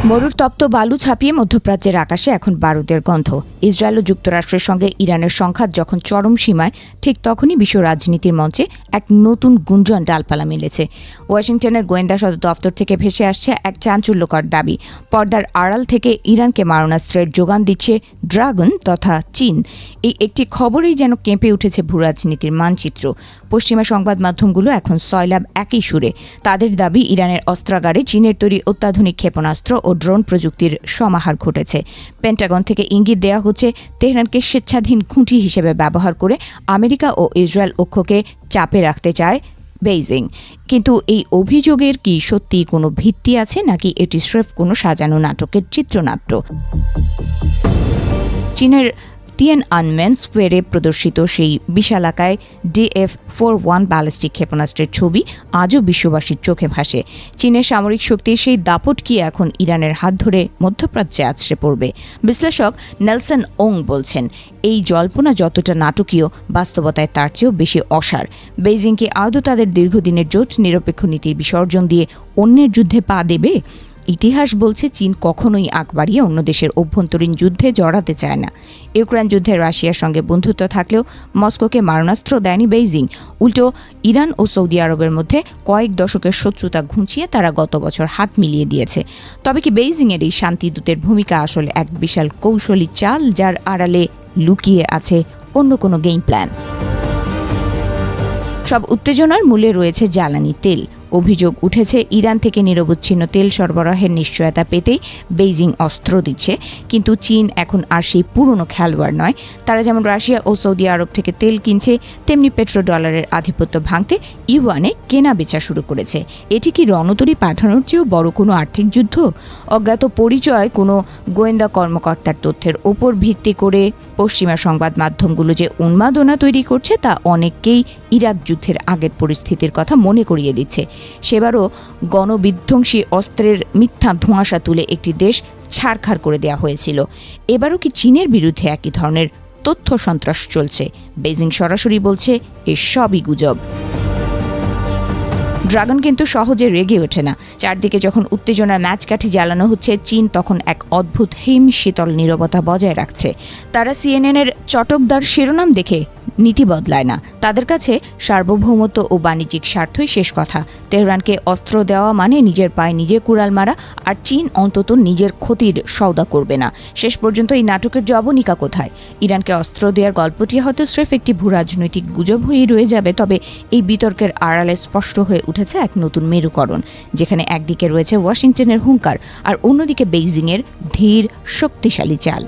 মরুর তপ্ত বালু ছাপিয়ে মধ্যপ্রাচ্যের আকাশে এখন বারুদের গন্ধ। ইসরায়েল ও যুক্তরাষ্ট্রের সঙ্গে ইরানের সংঘাত যখন চরম সীমায়, ঠিক তখনই বিশ্ব রাজনীতির মঞ্চে এক নতুন গুঞ্জন ডালপালা মেলেছে। ওয়াশিংটনের গোয়েন্দা সদর দফতর থেকে ভেসে আসছে এক চাঞ্চল্যকর দাবি। পর্দার আড়াল থেকে ইরানকে মারণাস্ত্রের যোগান দিচ্ছে ড্রাগন তথা চীন। এই একটি খবরেই যেন কেঁপে উঠেছে ভূরাজনীতির মানচিত্র। পশ্চিমা সংবাদ মাধ্যমগুলো এখন সয়লাব একই সুরে। তাদের দাবি, ইরানের অস্ত্রাগারে চীনের তৈরি অত্যাধুনিক ক্ষেপণাস্ত্র ও ড্রোন প্রযুক্তির সমাহার ঘটেছে। পেন্টাগন থেকে ইঙ্গিত দেওয়া হচ্ছে তেহরানকে স্বেচ্ছাধীন খুঁটি হিসেবে ব্যবহার করে আমেরিকা ও ইসরায়েল অক্ষকে চাপে রাখতে চায় বেইজিং। কিন্তু এই অভিযোগের কি সত্যি কোনো ভিত্তি আছে, নাকি এটি স্রেফ কোনো সাজানো নাটকের চিত্রনাট্য? চীনের তিয়ানআনমেন স্কোয়ারে প্রদর্শিত সেই বিশালাকায় DF-41 ব্যালিস্টিক ক্ষেপণাস্ত্রের ছবি আজও বিশ্ববাসীর চোখে ভাসে। চীনের সামরিক শক্তির সেই দাপট কি এখন ইরানের হাত ধরে মধ্যপ্রাচ্যে আছড়ে পড়বে? বিশ্লেষক নেলসন ওং বলছেন, এই জল্পনা যতটা নাটকীয়, বাস্তবতায় তার চেয়েও বেশি অসার। বেইজিং কি আদৌ তাদের দীর্ঘদিনের জোট নিরপেক্ষ নীতির বিসর্জন দিয়ে অন্যের যুদ্ধে পা দেবে? ইতিহাস বলছে চীন কখনোই আগ বাড়িয়ে অন্য দেশের অভ্যন্তরীণ যুদ্ধে জড়াতে চায় না। ইউক্রেন যুদ্ধে রাশিয়ার সঙ্গে বন্ধুত্ব থাকলেও মস্কোকে মারণাস্ত্র দেয়নি বেইজিং। উল্টো ইরান ও সৌদি আরবের মধ্যে কয়েক দশকের শত্রুতা ঘুঁচিয়ে তারা গত বছর হাত মিলিয়ে দিয়েছে। তবে কি বেইজিংয়ের এই শান্তিদূতের ভূমিকা আসলে এক বিশাল কৌশলী চাল, যার আড়ালে লুকিয়ে আছে অন্য কোনো গেম প্ল্যান? সব উত্তেজনার মূলে রয়েছে জ্বালানি তেল। অভিযোগ উঠেছে, ইরান থেকে নিরবচ্ছিন্ন তেল সরবরাহের নিশ্চয়তা পেতেই বেইজিং অস্ত্র দিচ্ছে। কিন্তু চীন এখন আর সেই পুরনো খেলোয়াড় নয়। তারা যেমন রাশিয়া ও সৌদি আরব থেকে তেল কিনছে, তেমনি পেট্রোডলারের আধিপত্য ভাঙতে ইউয়ানে কেনা বেচা শুরু করেছে। এটি কি রণতরী পাঠানোর চেয়েও বড় কোনো আর্থিক যুদ্ধ? অজ্ঞাত পরিচয় কোনো গোয়েন্দা কর্মকর্তার তথ্যের ওপর ভিত্তি করে পশ্চিমা সংবাদ মাধ্যমগুলো যে উন্মাদনা তৈরি করছে, তা অনেককেই ইরাক যুদ্ধের আগের পরিস্থিতির কথা মনে করিয়ে দিচ্ছে। সেবারও গণবিধ্বংসী অস্ত্রের মিথ্যা ধোঁয়াশা তুলে একটি দেশ ছারখার করে দেওয়া হয়েছিল। এবারও কি চীনের বিরুদ্ধে একই ধরনের তথ্য সন্ত্রাস চলছে? বেইজিং সরাসরি বলছে এসবই গুজব। ড্রাগন কিন্তু সহজে রেগে ওঠে না। চারদিকে যখন উত্তেজনার ম্যাচকাঠি জ্বালানো হচ্ছে, চীন তখন এক অদ্ভুত হিম শীতল নীরবতা বজায় রাখছে। তারা CNN-এর চটকদার শিরোনাম দেখে নীতি বদলায় না। তাদের কাছে সার্বভৌমত্ব ও বাণিজ্যিক স্বার্থই শেষ কথা। তেহরানকে অস্ত্র দেওয়া মানে নিজের পায়ে নিজে কুড়াল মারা, আর চীন অন্তত নিজের ক্ষতির সওদা করবে না। শেষ পর্যন্ত এই নাটকের জবনিকা কোথায়? ইরানকে অস্ত্র দেওয়ার গল্পটি হয়তো স্রেফ একটি ভূরাজনৈতিক গুজব হয়েই রয়ে যাবে। তবে এই বিতর্কের আড়ালে স্পষ্ট হয়ে উঠেছে এক নতুন মেরুকরণ, যেখানে একদিকে রয়েছে ওয়াশিংটনের হুঙ্কার আর অন্যদিকে বেইজিংয়ের ধীর শক্তিশালী চাল।